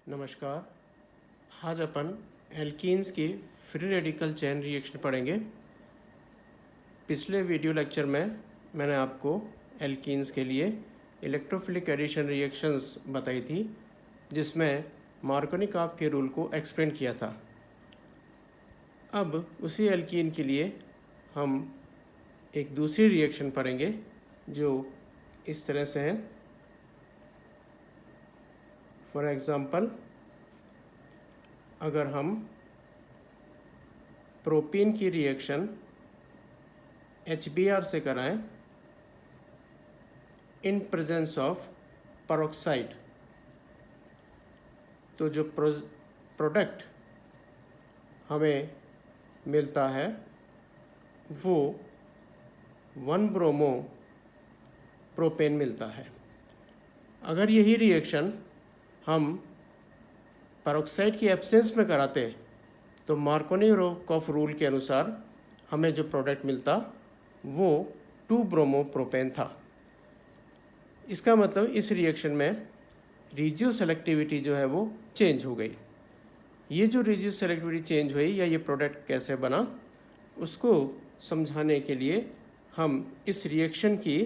नमस्कार। आज अपन एल्कीन्स की फ्री रेडिकल चेन रिएक्शन पढ़ेंगे। पिछले वीडियो लेक्चर में मैंने आपको एल्कीन्स के लिए इलेक्ट्रोफिलिक एडिशन रिएक्शंस बताई थी, जिसमें मार्कोनिकॉफ के रूल को एक्सप्लेन किया था। अब उसी एल्कीन के लिए हम एक दूसरी रिएक्शन पढ़ेंगे जो इस तरह से है। फॉर एग्ज़ाम्पल, अगर हम प्रोपीन की रिएक्शन HBr से कराएं इन प्रेजेंस ऑफ पेरोक्साइड, तो जो प्रोडक्ट हमें मिलता है वो 1-ब्रोमो प्रोपेन मिलता है। अगर यही रिएक्शन हम पेरोक्साइड की एब्सेंस में कराते तो मार्कोनिकॉफ रूल के अनुसार हमें जो प्रोडक्ट मिलता वो 2-ब्रोमो प्रोपेन था। इसका मतलब इस रिएक्शन में रेजियो सेलेक्टिविटी जो है वो चेंज हो गई। ये जो रेजियो सेलेक्टिविटी चेंज हुई या ये प्रोडक्ट कैसे बना, उसको समझाने के लिए हम इस रिएक्शन की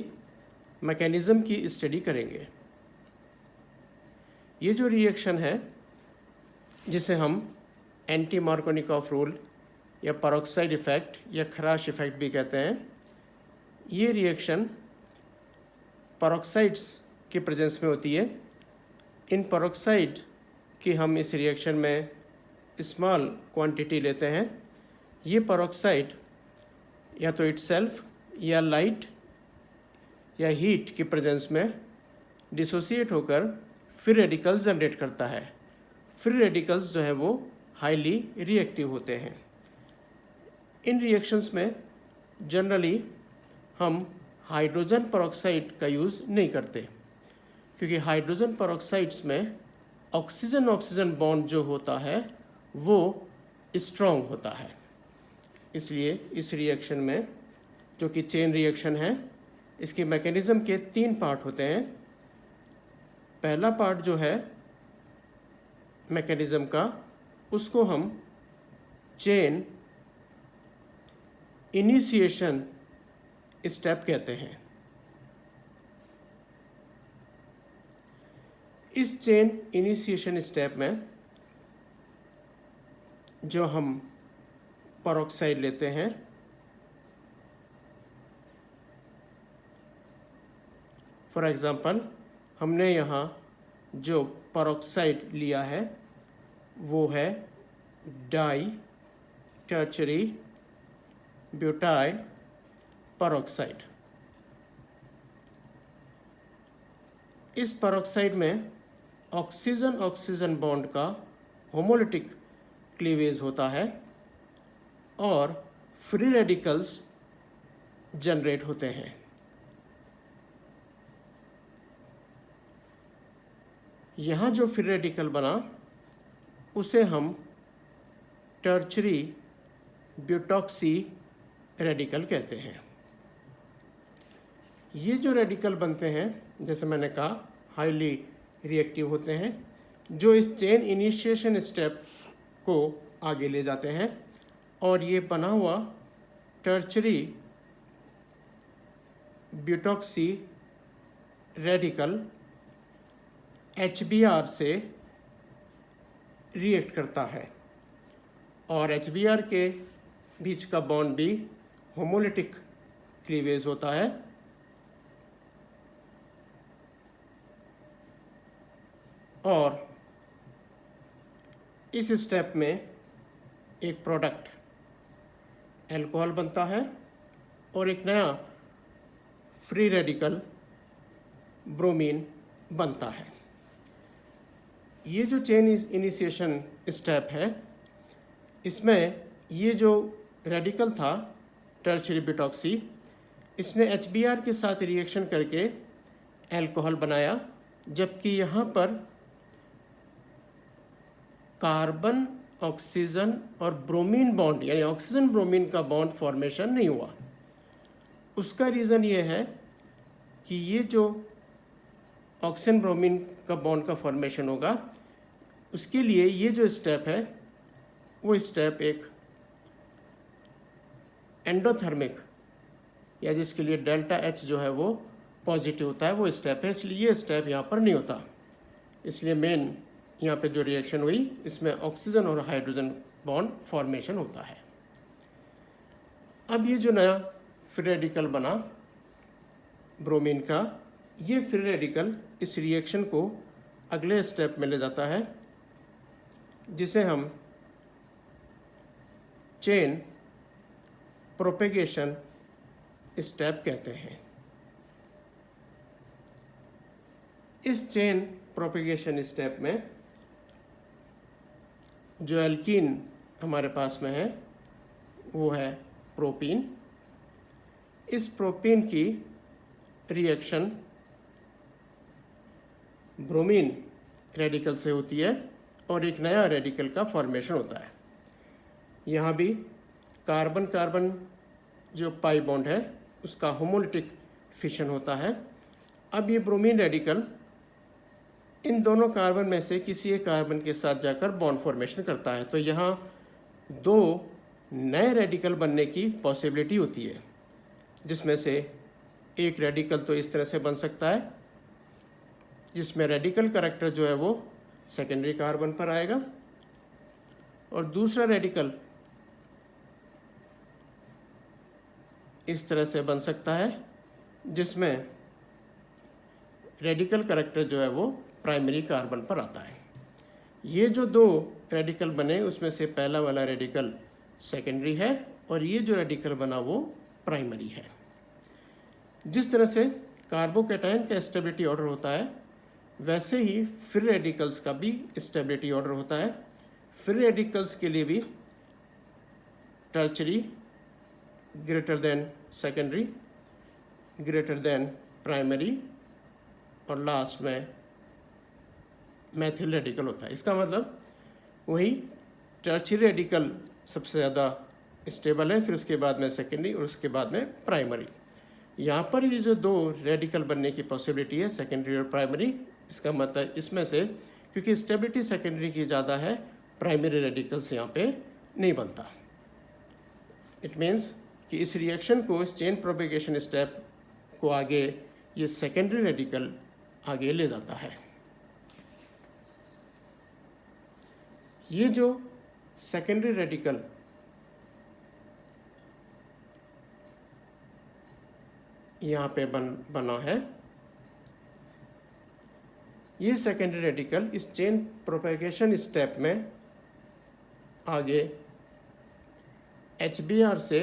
मैकेनिज़्म की स्टडी करेंगे। ये जो रिएक्शन है, जिसे हम एंटी मार्कोनिकॉफ रूल या पेरोक्साइड इफ़ेक्ट या खराश इफ़ेक्ट भी कहते हैं, ये रिएक्शन पेरोक्साइड्स की प्रेजेंस में होती है। इन पेरोक्साइड की हम इस रिएक्शन में स्मॉल क्वांटिटी लेते हैं। ये पेरोक्साइड या तो इटसेल्फ या लाइट या हीट की प्रेजेंस में डिसोसिएट होकर फ्री रेडिकल्स जनरेट करता है। फ्री रेडिकल्स जो है वो हाईली रिएक्टिव होते हैं। इन रिएक्शंस में जनरली हम हाइड्रोजन पेरोक्साइड का यूज़ नहीं करते, क्योंकि हाइड्रोजन पेरोक्साइड्स में ऑक्सीजन ऑक्सीजन बॉन्ड जो होता है वो स्ट्रॉन्ग होता है। इसलिए इस रिएक्शन में, जो कि चेन रिएक्शन है, इसकी मैकेनिज़्म के 3 पार्ट होते हैं। पहला पार्ट जो है मैकेनिज़्म का, उसको हम चेन इनिशिएशन स्टेप कहते हैं। इस चेन इनिशिएशन स्टेप में जो हम पेरोक्साइड लेते हैं, फॉर एग्ज़ाम्पल हमने यहाँ जो पेरोक्साइड लिया है वो है डाई टर्शरी ब्यूटाइल पेरोक्साइड। इस पेरोक्साइड में ऑक्सीजन ऑक्सीजन बॉन्ड का होमोलिटिक क्लीवेज होता है और फ्री रेडिकल्स जनरेट होते हैं। यहाँ जो फ्री रेडिकल बना उसे हम टर्शरी ब्यूटॉक्सी रेडिकल कहते हैं। ये जो रेडिकल बनते हैं, जैसे मैंने कहा, हाईली रिएक्टिव होते हैं, जो इस चेन इनिशिएशन स्टेप को आगे ले जाते हैं। और ये बना हुआ टर्शरी ब्यूटॉक्सी रेडिकल HBr से रिएक्ट करता है और HBr के बीच का बॉन्ड भी होमोलिटिक क्लीवेज होता है। और इस स्टेप में एक प्रोडक्ट अल्कोहल बनता है और एक नया फ्री रेडिकल ब्रोमीन बनता है। ये जो चेन इनिशिएशन स्टेप है, इसमें ये जो रेडिकल था टर्शरी ब्यूटॉक्सी, इसने HBr के साथ रिएक्शन करके अल्कोहल बनाया, जबकि यहाँ पर कार्बन ऑक्सीजन और ब्रोमीन बॉन्ड यानी ऑक्सीजन ब्रोमीन का बॉन्ड फॉर्मेशन नहीं हुआ। उसका रीज़न ये है कि ये जो ऑक्सीजन ब्रोमीन का बॉन्ड का फॉर्मेशन होगा, उसके लिए ये जो स्टेप है वो स्टेप एक एंडोथर्मिक या जिसके लिए डेल्टा एच जो है वो पॉजिटिव होता है वो स्टेप है, इसलिए ये स्टेप यहाँ पर नहीं होता। इसलिए मेन यहाँ पे जो रिएक्शन हुई इसमें ऑक्सीजन और हाइड्रोजन बॉन्ड फॉर्मेशन होता है। अब ये जो नया फ्री रेडिकल बना ब्रोमीन का, ये फ्री रेडिकल इस रिएक्शन को अगले स्टेप में ले जाता है जिसे हम चेन प्रोपेगेशन स्टेप कहते हैं। इस चेन प्रोपेगेशन स्टेप में जो एल्कीन हमारे पास में है वो है प्रोपीन। इस प्रोपीन की रिएक्शन ब्रोमीन रेडिकल से होती है और एक नया रेडिकल का फॉर्मेशन होता है। यहाँ भी कार्बन कार्बन जो पाई बॉन्ड है उसका होमोलिटिक फिशन होता है। अब ये ब्रोमीन रेडिकल इन दोनों कार्बन में से किसी एक कार्बन के साथ जाकर बॉन्ड फॉर्मेशन करता है, तो यहाँ दो नए रेडिकल बनने की पॉसिबिलिटी होती है, जिसमें से एक रेडिकल तो इस तरह से बन सकता है जिसमें रेडिकल कैरेक्टर जो है वो सेकेंडरी कार्बन पर आएगा, और दूसरा रेडिकल इस तरह से बन सकता है जिसमें रेडिकल कैरेक्टर जो है वो प्राइमरी कार्बन पर आता है। ये जो दो रेडिकल बने उसमें से पहला वाला रेडिकल सेकेंडरी है और ये जो रेडिकल बना वो प्राइमरी है। जिस तरह से कार्बोकैटायन का स्टेबिलिटी ऑर्डर होता है वैसे ही फ्री रेडिकल्स का भी स्टेबिलिटी ऑर्डर होता है। फ्री रेडिकल्स के लिए भी tertiary greater than secondary greater than primary और लास्ट में मैथिल रेडिकल होता है। इसका मतलब वही टर्चरी रेडिकल सबसे ज़्यादा स्टेबल है, फिर उसके बाद में सेकेंडरी और उसके बाद में प्राइमरी। यहाँ पर ये जो दो रेडिकल बनने की पॉसिबिलिटी है सेकेंडरी और प्राइमरी, इसका मतलब इसमें से क्योंकि स्टेबिलिटी सेकेंडरी की ज़्यादा है प्राइमरी रेडिकल्स यहाँ पे नहीं बनता। इट मीन्स कि इस रिएक्शन को, इस चेन प्रोपेगेशन स्टेप को आगे ये सेकेंडरी रेडिकल आगे ले जाता है। ये जो सेकेंडरी रेडिकल यहाँ पे बना है, ये सेकेंडरी रेडिकल इस चेन प्रोपेगेशन स्टेप में आगे HBr से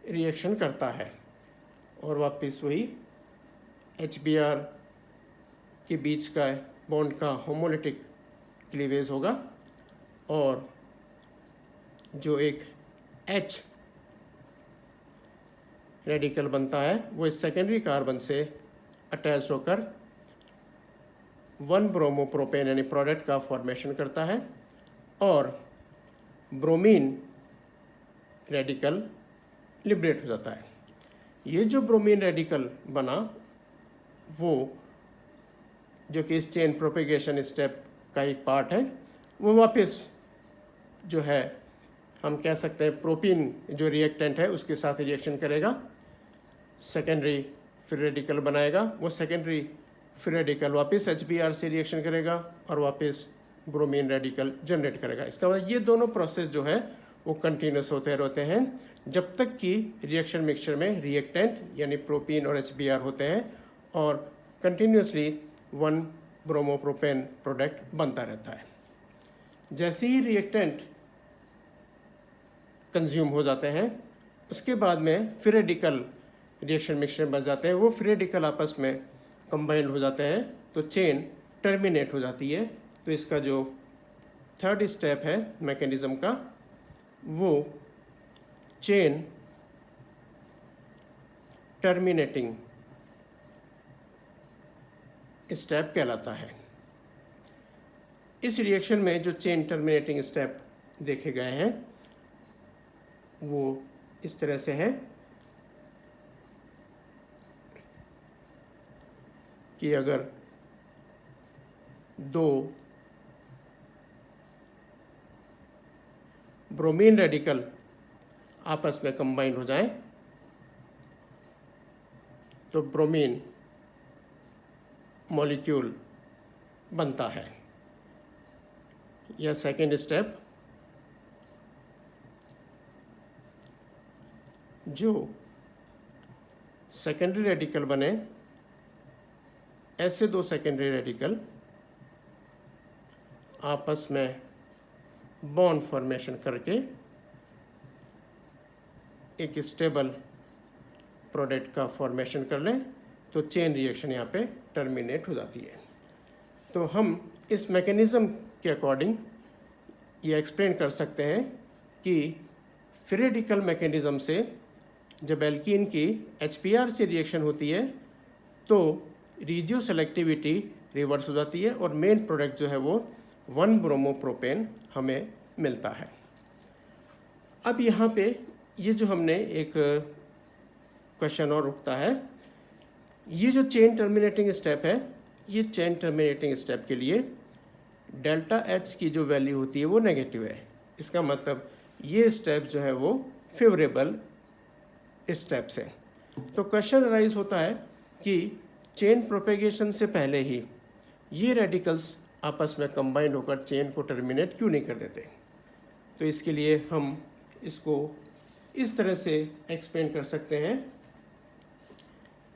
रिएक्शन करता है और वापस वही HBr के बीच का बॉन्ड का होमोलिटिक क्लीवेज होगा और जो एक H रेडिकल बनता है वो इस सेकेंडरी कार्बन से अटैच होकर 1 ब्रोमोप्रोपेन यानी प्रोडक्ट का फॉर्मेशन करता है और ब्रोमीन रेडिकल लिबरेट हो जाता है। ये जो ब्रोमीन रेडिकल बना वो जो कि इस चेन प्रोपेगेशन स्टेप का एक पार्ट है, वो वापस जो है हम कह सकते हैं प्रोपीन जो रिएक्टेंट है उसके साथ रिएक्शन करेगा, सेकेंडरी फ्री रेडिकल बनाएगा। वो सेकेंडरी फ्री रेडिकल वापस HBr से रिएक्शन करेगा और वापस ब्रोमीन रेडिकल जनरेट करेगा। इसका मतलब ये दोनों प्रोसेस जो है वो कंटिन्यूस होते रहते हैं जब तक कि रिएक्शन मिक्सचर में रिएक्टेंट यानी प्रोपीन और HBr होते हैं और कंटिन्यूसली 1 ब्रोमोप्रोपेन प्रोडक्ट बनता रहता है। जैसे ही रिएक्टेंट कंज्यूम हो जाते हैं उसके बाद में फ्री रेडिकल रिएक्शन मिक्सचर बच जाते हैं, वो फ्री रेडिकल आपस में कंबाइंड हो जाते हैं तो चेन टर्मिनेट हो जाती है। तो इसका जो थर्ड स्टेप है मैकेनिज्म का वो चेन टर्मिनेटिंग स्टेप कहलाता है। इस रिएक्शन में जो चेन टर्मिनेटिंग स्टेप देखे गए हैं वो इस तरह से है कि अगर दो ब्रोमीन रेडिकल आपस में कंबाइन हो जाएं तो ब्रोमीन मॉलिक्यूल बनता है। यह सेकेंड स्टेप। जो सेकेंडरी रेडिकल बने, ऐसे दो सेकेंडरी रेडिकल आपस में बॉन्ड फॉर्मेशन करके एक स्टेबल प्रोडक्ट का फॉर्मेशन कर लें तो चेन रिएक्शन यहाँ पे टर्मिनेट हो जाती है। तो हम इस मैकेनिज़्म के अकॉर्डिंग ये एक्सप्लेन कर सकते हैं कि फ्री रेडिकल मैकेनिज़्म से जब एल्कीन की HBr से रिएक्शन होती है तो रिड्यूस सेलेक्टिविटी रिवर्स हो जाती है और मेन प्रोडक्ट जो है वो 1-ब्रोमोप्रोपेन हमें मिलता है। अब यहाँ पे ये जो हमने एक क्वेश्चन और उठता है, ये जो चेन टर्मिनेटिंग स्टेप है, ये चेन टर्मिनेटिंग स्टेप के लिए डेल्टा H की जो वैल्यू होती है वो नेगेटिव है। इसका मतलब ये स्टेप जो है वो फेवरेबल स्टेप्स है। तो क्वेश्चन अराइज होता है कि चेन प्रोपेगेशन से पहले ही ये रेडिकल्स आपस में कंबाइन होकर चेन को टर्मिनेट क्यों नहीं कर देते। तो इसके लिए हम इसको इस तरह से एक्सप्लेन कर सकते हैं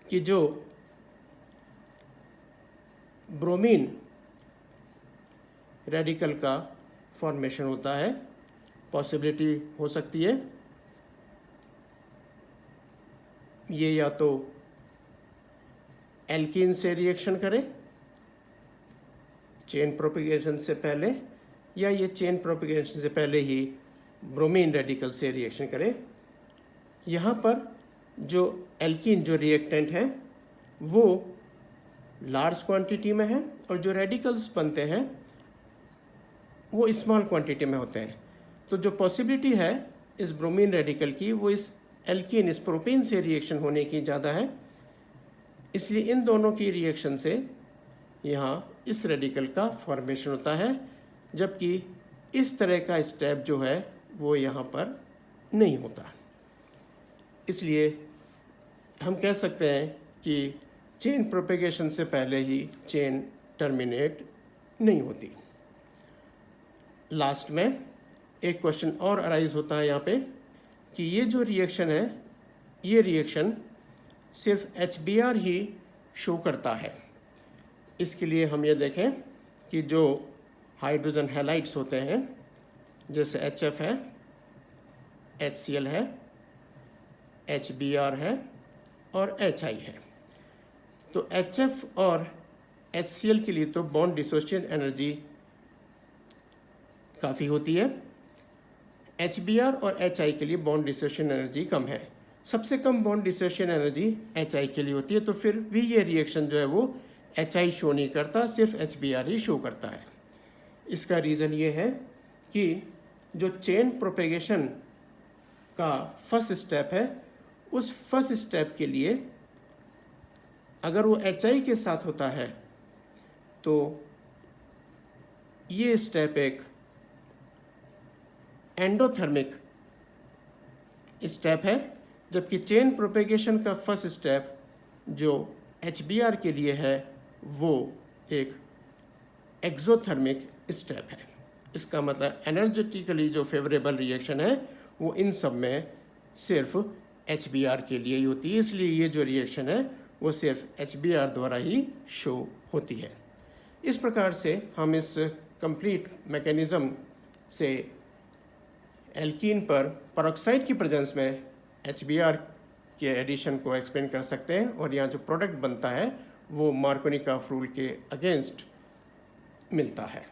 कि जो ब्रोमीन रेडिकल का फॉर्मेशन होता है, पॉसिबिलिटी हो सकती है ये या तो एल्कीन से रिएक्शन करे चेन प्रोपेगेशन से पहले, या ये चेन प्रोपेगेशन से पहले ही ब्रोमीन रेडिकल से रिएक्शन करे। यहाँ पर जो एल्कीन जो रिएक्टेंट है वो लार्ज क्वांटिटी में है और जो रेडिकल्स बनते हैं वो स्मॉल क्वांटिटी में होते हैं। तो जो पॉसिबिलिटी है इस ब्रोमीन रेडिकल की वो इस एल्कीन, इस प्रोपेन से रिएक्शन होने की ज़्यादा है। इसलिए इन दोनों की रिएक्शन से यहाँ इस रेडिकल का फॉर्मेशन होता है, जबकि इस तरह का स्टेप जो है वो यहाँ पर नहीं होता। इसलिए हम कह सकते हैं कि चेन प्रोपेगेशन से पहले ही चेन टर्मिनेट नहीं होती। लास्ट में एक क्वेश्चन और अराइज होता है यहाँ पे कि ये जो रिएक्शन है, ये रिएक्शन सिर्फ HBr ही शो करता है। इसके लिए हम ये देखें कि जो हाइड्रोजन हैलाइड्स होते हैं जैसे HF है, HCl है, HBr है और HI है। तो HF और HCl के लिए तो बॉन्ड डिसोसिएशन एनर्जी काफ़ी होती है। HBr और HI के लिए बॉन्ड डिसोसिएशन एनर्जी कम है। सबसे कम बॉन्ड डिसोसिएशन एनर्जी HI के लिए होती है। तो फिर भी ये रिएक्शन जो है वो HI शो नहीं करता, सिर्फ HBr ही शो करता है। इसका रीज़न ये है कि जो चेन प्रोपेगेशन का फर्स्ट स्टेप है, उस फर्स्ट स्टेप के लिए अगर वो HI के साथ होता है तो ये स्टेप एक एंडोथर्मिक स्टेप है, जबकि चेन प्रोपेगेशन का फर्स्ट स्टेप जो HBr के लिए है वो एक एक्सोथर्मिक स्टेप है। इसका मतलब एनर्जेटिकली जो फेवरेबल रिएक्शन है वो इन सब में सिर्फ HBr के लिए ही होती है। इसलिए ये जो रिएक्शन है वो सिर्फ HBr द्वारा ही शो होती है। इस प्रकार से हम इस कंप्लीट मैकेनिज़्म से एल्कीन पर पेरोक्साइड की प्रेजेंस में HBr के एडिशन को एक्सप्लेन कर सकते हैं और यहाँ जो प्रोडक्ट बनता है वो मार्कोनिकॉफ रूल के अगेंस्ट मिलता है।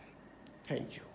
Thank you.